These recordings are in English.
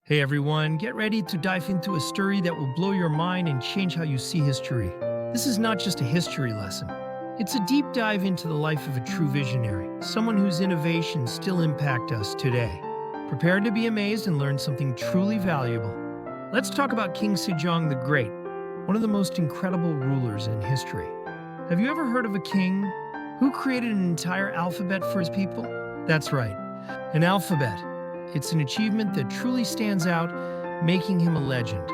Hey everyone, get ready to dive into a story that will blow your mind and change how you see history. This is not just a history lesson. It's a deep dive into the life of a true visionary, someone whose innovations still impact us today. Prepare to be amazed and learn something truly valuable. Let's talk about King Sejong the Great, one of the most incredible rulers in history. Have you ever heard of a king who created an entire alphabet for his people? That's right, an alphabet. It's an achievement that truly stands out, making him a legend.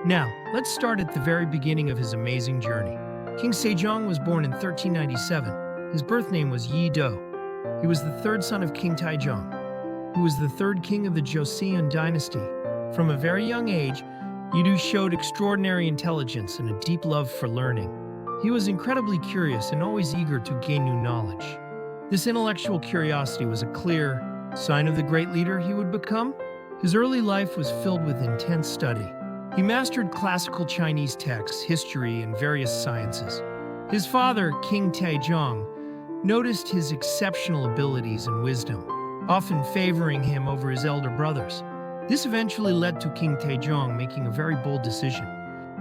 Now, let's start at the very beginning of his amazing journey. King Sejong was born in 1397. His birth name was Yi-do. He was the third son of King Taejong, who was the third king of the Joseon Dynasty. From a very young age, Yi-do showed extraordinary intelligence and a deep love for learning. He was incredibly curious and always eager to gain new knowledge. This intellectual curiosity was a clear sign of the great leader he would become. His early life was filled with intense study. He mastered classical Chinese texts, history, and various sciences. His father, King Taejong, noticed his exceptional abilities and wisdom, often favoring him over his elder brothers. This eventually led to King Taejong making a very bold decision.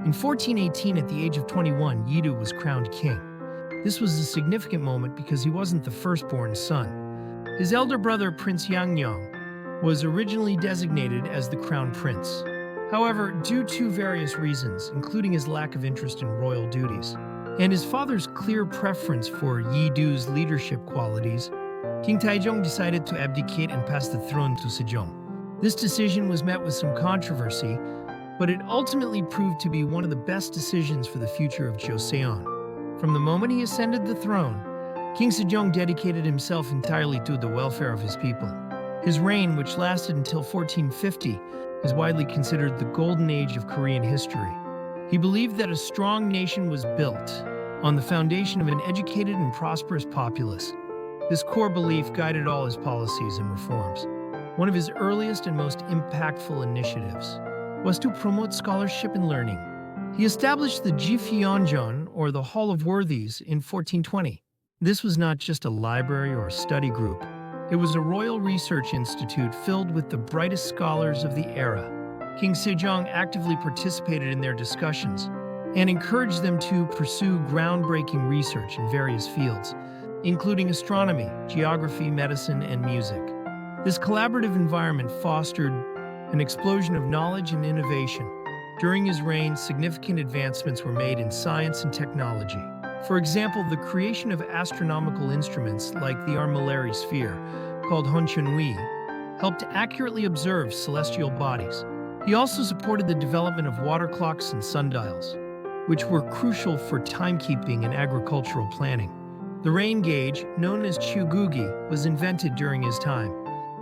In 1418, at the age of 21, Yi-do was crowned king. This was a significant moment because he wasn't the firstborn son. His elder brother, Prince Yangyang, was originally designated as the crown prince. However, due to various reasons, including his lack of interest in royal duties, and his father's clear preference for Yi-do's leadership qualities, King Taejong decided to abdicate and pass the throne to Sejong. This decision was met with some controversy, but it ultimately proved to be one of the best decisions for the future of Joseon. From the moment he ascended the throne, King Sejong dedicated himself entirely to the welfare of his people. His reign, which lasted until 1450, is widely considered the golden age of Korean history. He believed that a strong nation was built on the foundation of an educated and prosperous populace. This core belief guided all his policies and reforms. One of his earliest and most impactful initiatives was to promote scholarship and learning. He established the Jifyeonjeon, or the Hall of Worthies, in 1420. This was not just a library or a study group. It was a royal research institute filled with the brightest scholars of the era. King Sejong actively participated in their discussions and encouraged them to pursue groundbreaking research in various fields, including astronomy, geography, medicine, and music. This collaborative environment fostered an explosion of knowledge and innovation. During his reign, significant advancements were made in science and technology. For example, the creation of astronomical instruments like the armillary sphere, called Honchunwi, helped accurately observe celestial bodies. He also supported the development of water clocks and sundials, which were crucial for timekeeping and agricultural planning. The rain gauge, known as Chugugi, was invented during his time,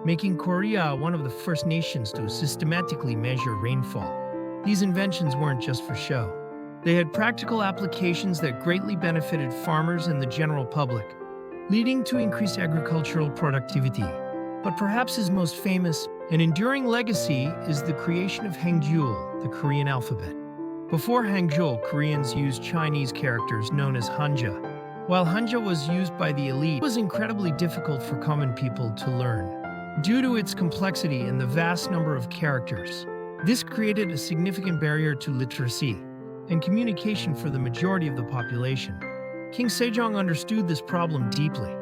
making Korea one of the first nations to systematically measure rainfall. These inventions weren't just for show. They had practical applications that greatly benefited farmers and the general public, leading to increased agricultural productivity. But perhaps his most famous and enduring legacy is the creation of Hangul, the Korean alphabet. Before Hangul, Koreans used Chinese characters known as Hanja. While Hanja was used by the elite, it was incredibly difficult for common people to learn. Due to its complexity and the vast number of characters, this created a significant barrier to literacy and communication for the majority of the population. King Sejong understood this problem deeply.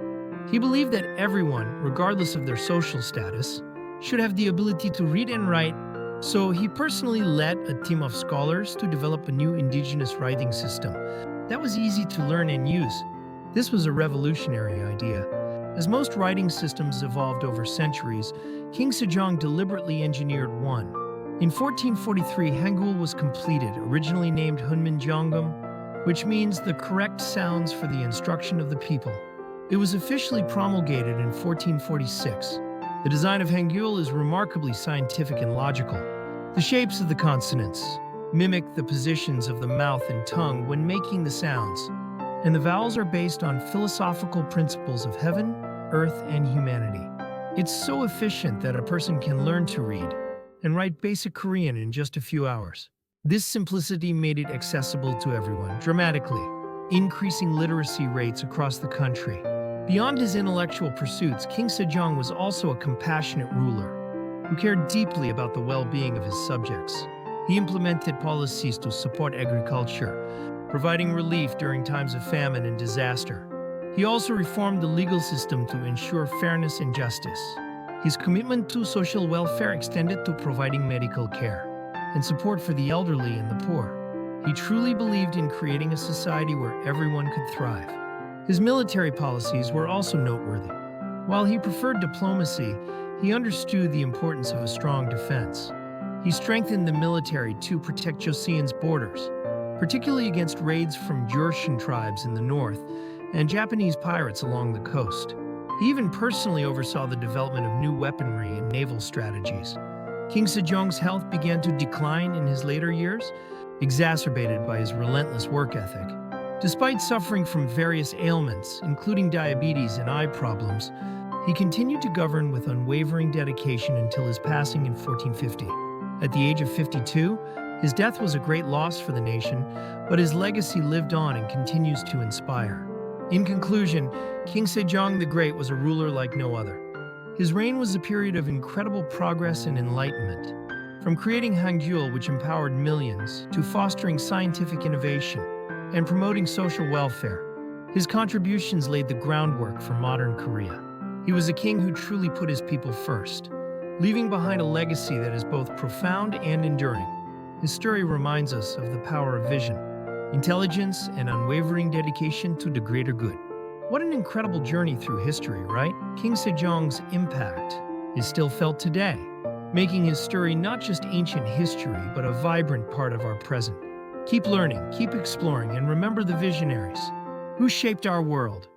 He believed that everyone, regardless of their social status, should have the ability to read and write, so he personally led a team of scholars to develop a new indigenous writing system that was easy to learn and use. This was a revolutionary idea. As most writing systems evolved over centuries, King Sejong deliberately engineered one. In 1443, Hangul was completed, originally named Hunminjeongeum, which means the correct sounds for the instruction of the people. It was officially promulgated in 1446. The design of Hangul is remarkably scientific and logical. The shapes of the consonants mimic the positions of the mouth and tongue when making the sounds, and the vowels are based on philosophical principles of heaven, earth, and humanity. It's so efficient that a person can learn to read and write basic Korean in just a few hours. This simplicity made it accessible to everyone, dramatically increasing literacy rates across the country. Beyond his intellectual pursuits, King Sejong was also a compassionate ruler. who cared deeply about the well-being of his subjects. He implemented policies to support agriculture, providing relief during times of famine and disaster. He also reformed the legal system to ensure fairness and justice. His commitment to social welfare extended to providing medical care and support for the elderly and the poor. He truly believed in creating a society where everyone could thrive. His military policies were also noteworthy. While he preferred diplomacy, he understood the importance of a strong defense. He strengthened the military to protect Joseon's borders, particularly against raids from Joseon tribes in the north and Japanese pirates along the coast. He even personally oversaw the development of new weaponry and naval strategies. King Sejong's health began to decline in his later years, exacerbated by his relentless work ethic. Despite suffering from various ailments, including diabetes and eye problems, he continued to govern with unwavering dedication until his passing in 1450. At the age of 52, his death was a great loss for the nation, but his legacy lived on and continues to inspire. In conclusion, King Sejong the Great was a ruler like no other. His reign was a period of incredible progress and enlightenment. From creating Hangul, which empowered millions, to fostering scientific innovation and promoting social welfare, his contributions laid the groundwork for modern Korea. He was a king who truly put his people first, leaving behind a legacy that is both profound and enduring. His story reminds us of the power of vision, intelligence, and unwavering dedication to the greater good. What an incredible journey through history, right? King Sejong's impact is still felt today, making his story not just ancient history, but a vibrant part of our present. Keep learning, keep exploring, and remember the visionaries who shaped our world.